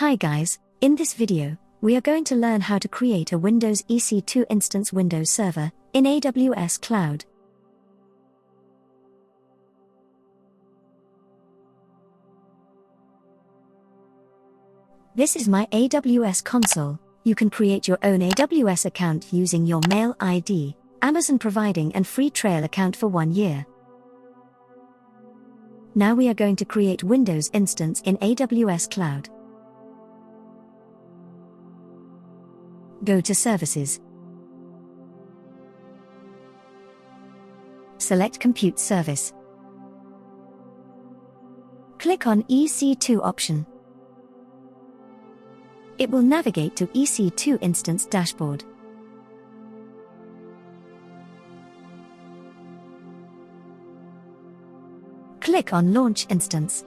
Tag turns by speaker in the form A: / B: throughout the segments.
A: Hi guys, in this video, we are going to learn how to create a Windows EC2 instance Windows Server in AWS Cloud. This is my AWS console. You can create your own AWS account using your mail ID, Amazon providing and free trial account for 1 year. Now we are going to create Windows instance in AWS Cloud. Go to Services. Select Compute Service. Click on EC2 option. It will navigate to EC2 Instance Dashboard. Click on Launch Instance.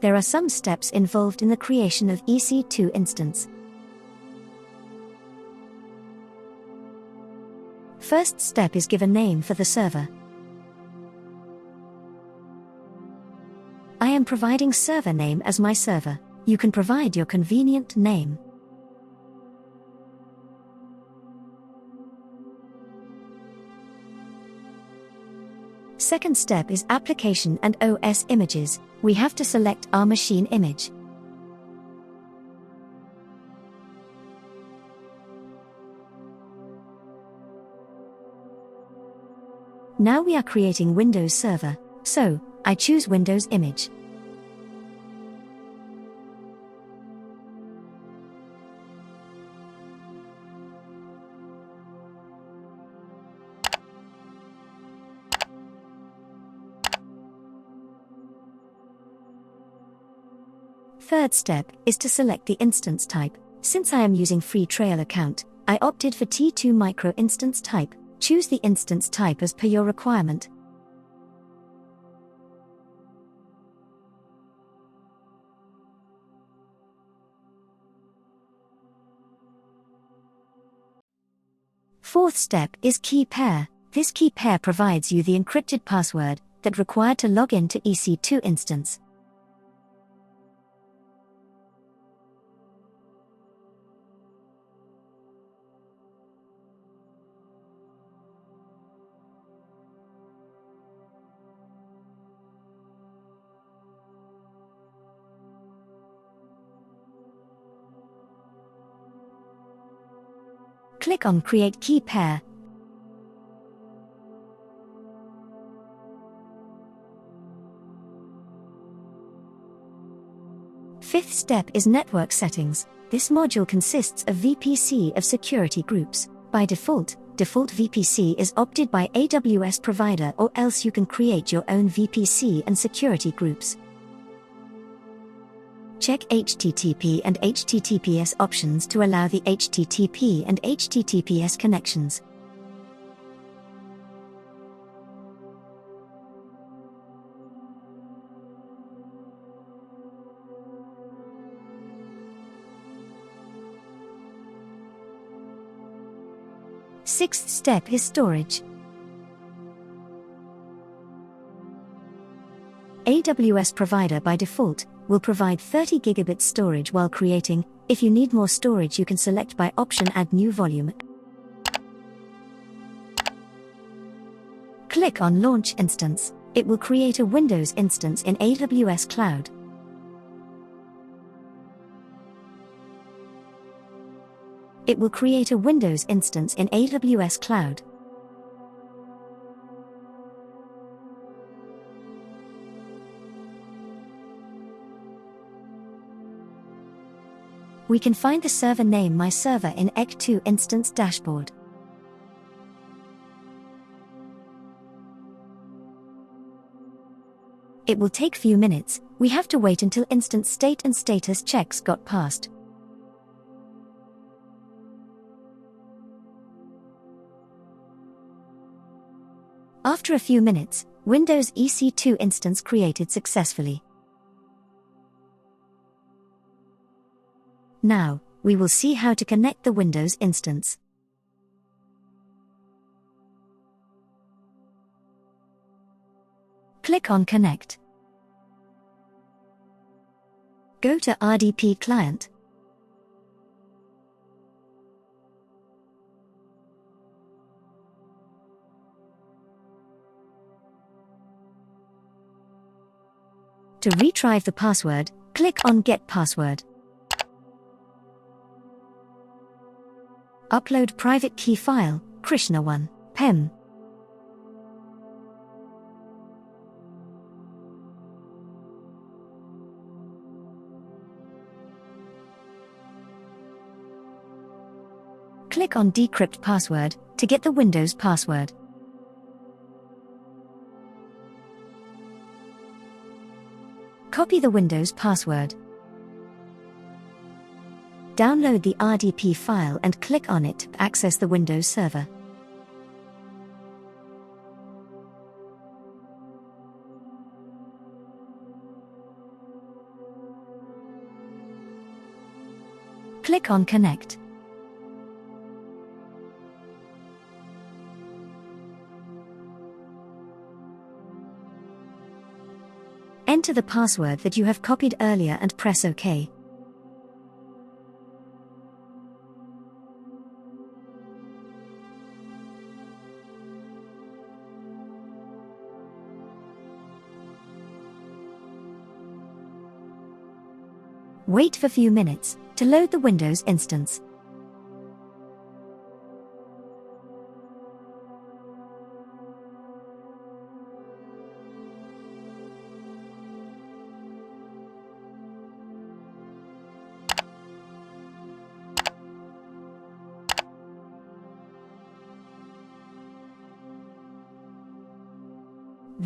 A: There are some steps involved in the creation of EC2 instance. First step is give a name for the server. I am providing server name as my server. You can provide your convenient name. Second step is application and OS images. We have to select our machine image. Now we are creating Windows Server, so I choose Windows image. Third step is to select the instance type. Since I am using free trial account, I opted for T2 micro instance type. Choose the instance type as per your requirement. Fourth step is key pair. This key pair provides you the encrypted password that required to log in to EC2 instance. Click on Create Key Pair. Fifth step is Network Settings. This module consists of VPC of security groups. By default VPC is opted by AWS provider, or else you can create your own VPC and security groups. Check HTTP and HTTPS options to allow the HTTP and HTTPS connections. Sixth step is storage. AWS provider by default will provide 30 gigabit storage while creating. If you need more storage, you can select by option Add New Volume. Click on Launch Instance. It will create a Windows instance in AWS Cloud. It will create a Windows instance in AWS Cloud. We can find the server name My Server in EC2 Instance Dashboard. It will take few minutes. We have to wait until instance state and status checks got passed. After a few minutes, Windows EC2 instance created successfully. Now, we will see how to connect the Windows instance. Click on Connect. Go to RDP Client. To retrieve the password, click on Get Password. Upload private key file, Krishna1, PEM. Click on Decrypt Password to get the Windows password. Copy the Windows password. Download the RDP file and click on it to access the Windows Server. Click on Connect. Enter the password that you have copied earlier and press OK. Wait for a few minutes to load the Windows instance.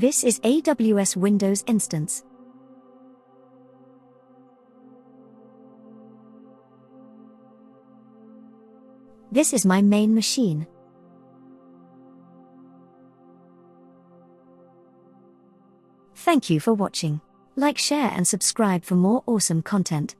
A: This is AWS Windows instance. This is my main machine. Thank you for watching. Like, share and subscribe for more awesome content.